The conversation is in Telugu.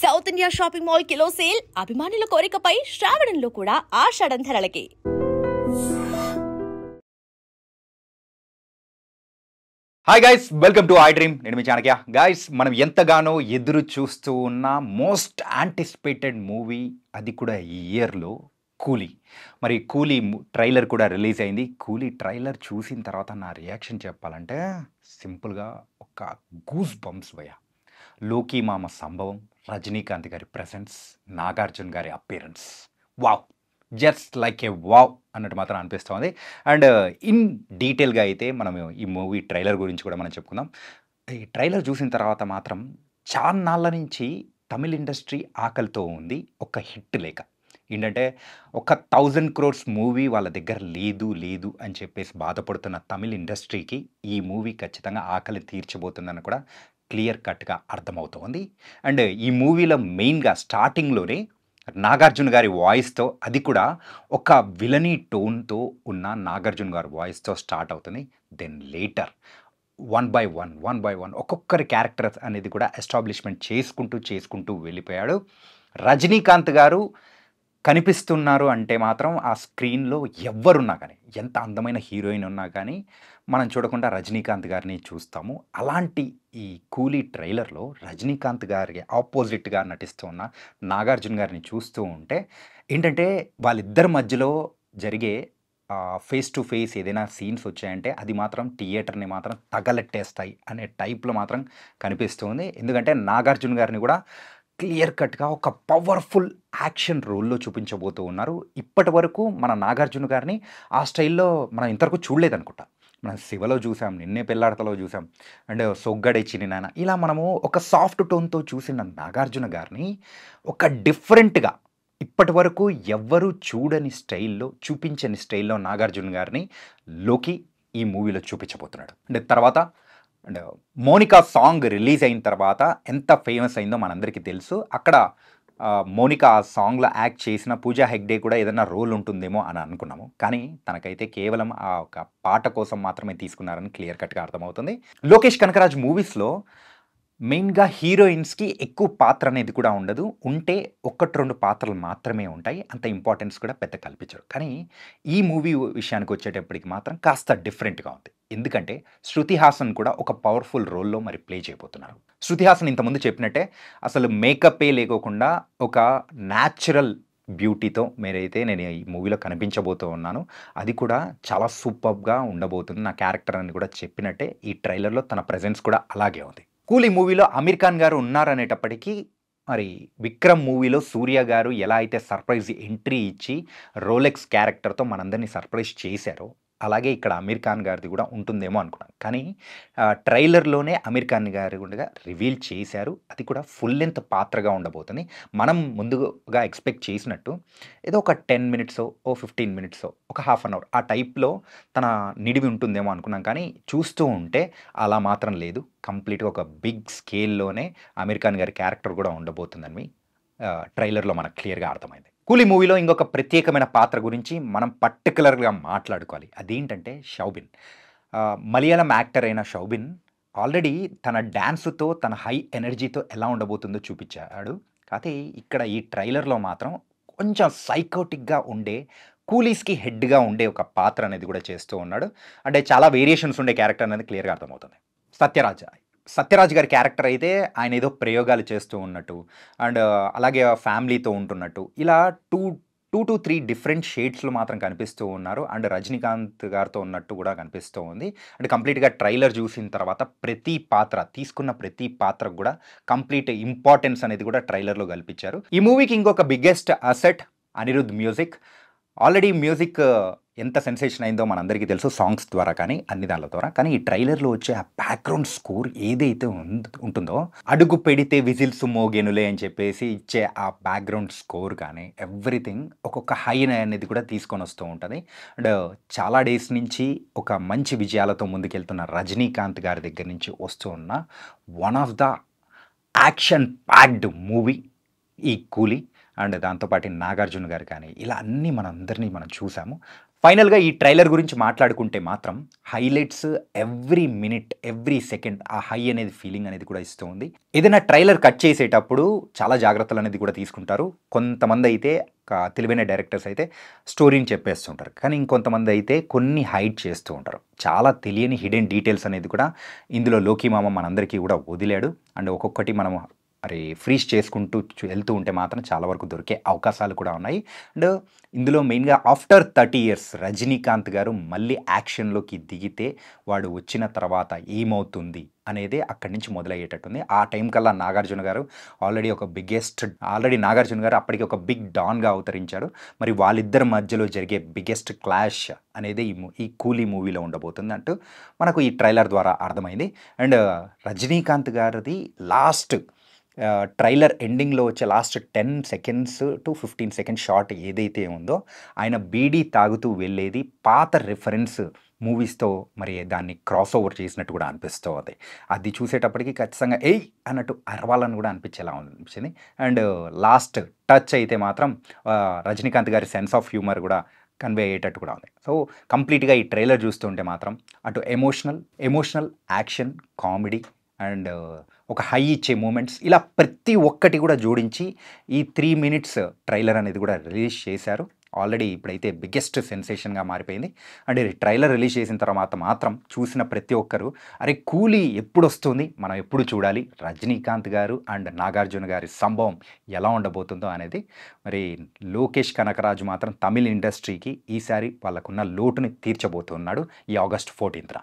South India shopping mall kilo sale అభిమానుల కోరికపై శ్రావణంలో కూడా ఆషాఢం ధరలకి. Hi guys, welcome to I dream. నేను మీ చాణక్య. గైస్, మనం ఎంతగానో ఎదురు చూస్తూ ఉన్న మోస్ట్ యాంటిసిపేటెడ్ మూవీ, అది కూడా ఈ ఇయర్లో, కూలీ. మరి కూలీ ట్రైలర్ కూడా రిలీజ్ అయింది. కూలీ ట్రైలర్ చూసిన తర్వాత నా రియాక్షన్ చెప్పాలంటే సింపుల్గా ఒక గూస్ బంప్స్ భయ. లోకీ మామ సంభవం, రజనీకాంత్ గారి ప్రెసెన్స్, నాగార్జున గారి అపియరెన్స్, వావ్, జస్ట్ లైక్ ఏ వావ్ అన్నట్టు మాత్రం అనిపిస్తుంది. అండ్ ఇన్ డీటెయిల్గా అయితే మనం ఈ మూవీ ట్రైలర్ గురించి కూడా మనం చెప్పుకుందాం. ఈ ట్రైలర్ చూసిన తర్వాత మాత్రం చాన్నాళ్ళ నుంచి తమిళ్ ఇండస్ట్రీ ఆకలితో ఉంది ఒక హిట్ లేక. ఏంటంటే ఒక 1000 crores మూవీ వాళ్ళ దగ్గర లేదు అని చెప్పేసి బాధపడుతున్న తమిళ్ ఇండస్ట్రీకి ఈ మూవీ ఖచ్చితంగా ఆకలి తీర్చబోతుందని కూడా క్లియర్ కట్గా అర్థమవుతోంది. అండ్ ఈ మూవీలో మెయిన్గా స్టార్టింగ్లోనే నాగార్జున గారి వాయిస్తో, అది కూడా ఒక విలనీ టోన్తో ఉన్న నాగార్జున గారి వాయిస్తో స్టార్ట్ అవుతుంది. Then later one by one ఒక్కొక్కరి క్యారెక్టర్స్ అనేది కూడా ఎస్టాబ్లిష్మెంట్ చేసుకుంటూ వెళ్ళిపోయాడు. రజనీకాంత్ గారు కనిపిస్తున్నారు అంటే మాత్రం ఆ స్క్రీన్లో ఎవరున్నా కానీ, ఎంత అందమైన హీరోయిన్ ఉన్నా కానీ మనం చూడకుండా రజనీకాంత్ గారిని చూస్తాము. అలాంటి ఈ కూలీ ట్రైలర్లో రజనీకాంత్ గారికి ఆపోజిట్గా నటిస్తూ ఉన్న నాగార్జున గారిని చూస్తూ ఉంటే ఏంటంటే వాళ్ళిద్దరి మధ్యలో జరిగే ఫేస్ టు ఫేస్ ఏదైనా సీన్స్ వచ్చాయంటే అది మాత్రం థియేటర్ని మాత్రం తగలెట్టేస్తాయి అనే టైప్లో మాత్రం కనిపిస్తుంది. ఎందుకంటే నాగార్జున గారిని కూడా క్లియర్ కట్గా ఒక పవర్ఫుల్ యాక్షన్ రోల్లో చూపించబోతూ ఉన్నారు. ఇప్పటి వరకు మన నాగార్జున గారిని ఆ స్టైల్లో మనం ఇంతవరకు చూడలేదనుకుంటా. మనం శివలో చూసాం, నిన్నే పెళ్ళాడతలో చూసాం, అండ్ సొగ్గడే చిన్ని నాన్న, ఇలా మనము ఒక సాఫ్ట్ టోన్తో చూసిన నాగార్జున గారిని ఒక డిఫరెంట్గా ఇప్పటి వరకు ఎవ్వరూ చూపించని స్టైల్లో నాగార్జున గారిని లోకి ఈ మూవీలో చూపించబోతున్నాడు. అండ్ తర్వాత అండ్ మోనికా సాంగ్ రిలీజ్ అయిన తర్వాత ఎంత ఫేమస్ అయిందో మనందరికీ తెలుసు. అక్కడ మోనికా ఆ సాంగ్లో యాక్ట్ చేసిన పూజా హెగ్డే కూడా ఏదైనా రోల్ ఉంటుందేమో అని అనుకున్నాము. కానీ తనకైతే కేవలం ఆ ఒక పాట కోసం మాత్రమే తీసుకున్నారని క్లియర్ కట్గా అర్థమవుతుంది. లోకేష్ కనకరాజ్ మూవీస్లో మెయిన్గా హీరోయిన్స్కి ఎక్కువ పాత్ర అనేది కూడా ఉండదు. ఉంటే 1-2 పాత్రలు మాత్రమే ఉంటాయి. అంత ఇంపార్టెన్స్ కూడా పెద్ద కల్పించరు. కానీ ఈ మూవీ విషయానికి వచ్చేటప్పటికి మాత్రం కాస్త డిఫరెంట్గా ఉంది. ఎందుకంటే శృతి హాసన్ కూడా ఒక పవర్ఫుల్ రోల్లో మరి ప్లే చేయబోతున్నారు. శృతి హాసన్ ఇంతకుముందు చెప్పినట్టే అసలు మేకప్పే లేకోకుండా ఒక న్యాచురల్ బ్యూటీతో నేను ఈ మూవీలో కనిపించబోతూ ఉన్నాను. అది కూడా చాలా సూపర్గా ఉండబోతుంది. నా క్యారెక్టర్ అని కూడా చెప్పినట్టే ఈ ట్రైలర్లో తన ప్రెజెన్స్ కూడా అలాగే ఉంది. కూలీ మూవీలో అమీర్ ఖాన్ గారు ఉన్నారనేటప్పటికీ మరి విక్రమ్ మూవీలో సూర్య గారు ఎలా అయితే సర్ప్రైజ్ ఎంట్రీ ఇచ్చి రోలెక్స్ క్యారెక్టర్తో మనందరినీ సర్ప్రైజ్ చేశారో, అలాగే ఇక్కడ అమీర్ ఖాన్ గారిది కూడా ఉంటుందేమో అనుకున్నాను. కానీ ట్రైలర్లోనే అమీర్ ఖాన్ గారు కూడా రివీల్ చేశారు. అది కూడా ఫుల్ లెంత్ పాత్రగా ఉండబోతుంది. మనం ముందుగా ఎక్స్పెక్ట్ చేసినట్టు ఏదో ఒక 10 minutes, 15 minutes, ఒక హాఫ్ అన్ అవర్ ఆ టైప్లో తన నిడివి ఉంటుందేమో అనుకున్నాం. కానీ చూస్తూ ఉంటే అలా మాత్రం లేదు. కంప్లీట్గా ఒక బిగ్ స్కేల్లోనే అమీర్ ఖాన్ గారి క్యారెక్టర్ కూడా ఉండబోతుందని ట్రైలర్లో మనకు క్లియర్గా అర్థమైంది. కూలీ మూవీలో ఇంకొక ప్రత్యేకమైన పాత్ర గురించి మనం పర్టికులర్గా మాట్లాడుకోవాలి. అదేంటంటే షౌబిన్. మలయాళం యాక్టర్ అయిన షౌబిన్ ఆల్రెడీ తన డ్యాన్సుతో, తన హై ఎనర్జీతో ఎలా ఉండబోతుందో చూపించాడు. కాకపోతే ఇక్కడ ఈ ట్రైలర్లో మాత్రం కొంచెం సైకోటిక్గా ఉండే, కూలీస్కి హెడ్గా ఉండే ఒక పాత్ర అనేది కూడా చేస్తూ ఉన్నాడు. అంటే చాలా వేరియేషన్స్ ఉండే క్యారెక్టర్ అనేది క్లియర్గా అర్థమవుతుంది. సత్యరాజ్ గారి క్యారెక్టర్ అయితే ఆయన ఏదో ప్రయోగాలు చేస్తూ ఉన్నట్టు, అండ్ అలాగే ఫ్యామిలీతో ఉంటున్నట్టు, ఇలా 2 to 3 డిఫరెంట్ షేడ్స్లో మాత్రం కనిపిస్తూ ఉన్నారు. అండ్ రజనీకాంత్ గారితో ఉన్నట్టు కూడా కనిపిస్తూ ఉంది. అండ్ కంప్లీట్గా ట్రైలర్ చూసిన తర్వాత తీసుకున్న ప్రతి పాత్రకు కూడా కంప్లీట్ ఇంపార్టెన్స్ అనేది కూడా ట్రైలర్లో కల్పించారు. ఈ మూవీకి ఇంకొక biggest asset Anirudh music. Already music ఎంత సెన్సేషన్ అయిందో మనందరికీ తెలుసు, సాంగ్స్ ద్వారా కానీ అన్ని దాని ద్వారా. కానీ ఈ ట్రైలర్లో వచ్చే ఆ బ్యాక్గ్రౌండ్ స్కోర్ ఏదైతే ఉంటుందో, అడుగు పెడితే విజిల్స్ మోగెనులే అని చెప్పేసి ఇచ్చే ఆ బ్యాక్గ్రౌండ్ స్కోర్ కానీ ఎవ్రీథింగ్ ఒక్కొక్క హై అనేది కూడా తీసుకొని వస్తూ ఉంటుంది. అండ్ చాలా డేస్ నుంచి ఒక మంచి విజయాలతో ముందుకెళ్తున్న రజనీకాంత్ గారి దగ్గర నుంచి వస్తూ ఉన్న one of the action packed movie ఈ కూలీ. అండ్ దాంతోపాటు నాగార్జున గారు కానీ ఇలా అన్నీ మనందరినీ మనం చూసాము. ఫైనల్‌గా ఈ ట్రైలర్ గురించి మాట్లాడుకుంటే మాత్రం highlights every minute, every second ఆ హై అనేది ఫీలింగ్ అనేది కూడా ఇస్తూ ఉంది. ఏదైనా ట్రైలర్ కట్ చేసేటప్పుడు చాలా జాగ్రత్తలనేది కూడా తీసుకుంటారు. కొంతమందయితే తెలివైన డైరెక్టర్స్ అయితే స్టోరీని చెప్పేస్తుంటారు. కానీ ఇంకొంతమంది అయితే కొన్ని హైడ్ చేస్తూ ఉంటారు. చాలా తెలియని హిడెన్ డీటెయిల్స్ అనేది కూడా ఇందులో లోకీ మామ మనందరికీ కూడా వదిలాడు. అండ్ ఒక్కొక్కటి మనము ఫ్రీజ్ చేసుకుంటూ వెళ్తూ ఉంటే మాత్రం చాలా వరకు దొరికే అవకాశాలు కూడా ఉన్నాయి. అండ్ ఇందులో మెయిన్‌గా ఆఫ్టర్ 30 ఇయర్స్ రజనీకాంత్ గారు మళ్ళీ యాక్షన్‌లోకి దిగితే వాడు వచ్చిన తర్వాత ఏమవుతుంది అనేదే అక్కడి నుంచి మొదలయ్యేటట్టుంది. ఆ టైం కల్లా నాగార్జున గారు ఆల్రెడీ నాగార్జున గారు అప్పటికి ఒక బిగ్ డాన్‌గా అవతరించాడు. మరి వాళ్ళిద్దరి మధ్యలో జరిగే బిగ్గెస్ట్ క్లాష్ అనేది ఈ కూలీ మూవీలో ఉండబోతుంది అంటూ మనకు ఈ ట్రైలర్ ద్వారా అర్థమైంది. అండ్ రజనీకాంత్ గారిది లాస్ట్ ట్రైలర్ ఎండింగ్‌లో వచ్చే last 10 seconds to 15 seconds shot ఏదైతే ఉందో, ఆయన బీడీ తాగుతూ వెళ్ళేది పాత రిఫరెన్స్ మూవీస్‌తో మరి దాన్ని క్రాస్ ఓవర్ చేసినట్టు కూడా అనిపిస్తూ ఉంది. అది చూసేటప్పటికి ఖచ్చితంగా ఏయ్ అన్నట్టు అరవాలని కూడా అనిపించేలా అనిపించింది. అండ్ లాస్ట్ టచ్ అయితే మాత్రం రజనీకాంత్ గారి సెన్స్ ఆఫ్ హ్యూమర్ కూడా కన్వే అయ్యేటట్టు కూడా ఉంది. సో కంప్లీట్‌గా ఈ ట్రైలర్ చూస్తుంటే మాత్రం అటు ఎమోషనల్, యాక్షన్, కామెడీ అండ్ ఒక హై ఇచ్చే మూమెంట్స్ ఇలా ప్రతి ఒక్కటి కూడా జోడించి ఈ 3 మినిట్స్ ట్రైలర్ అనేది కూడా రిలీజ్ చేశారు. ఆల్రెడీ ఇప్పుడైతే బిగ్గెస్ట్ సెన్సేషన్‌గా మారిపోయింది. అండ్ ఈ ట్రైలర్ రిలీజ్ చేసిన తర్వాత మాత్రం చూసిన ప్రతి ఒక్కరు అరే కూలీ ఎప్పుడొస్తుంది, మనం ఎప్పుడు చూడాలి, రజనీకాంత్ గారు అండ్ నాగార్జున గారి సంభవం ఎలా ఉండబోతుందో అనేది. మరి లోకేష్ కనకరాజు మాత్రం తమిళ్ ఇండస్ట్రీకి ఈసారి వాళ్ళకున్న లోటుని తీర్చబోతున్నాడు ఈ ఆగస్ట్ 14న.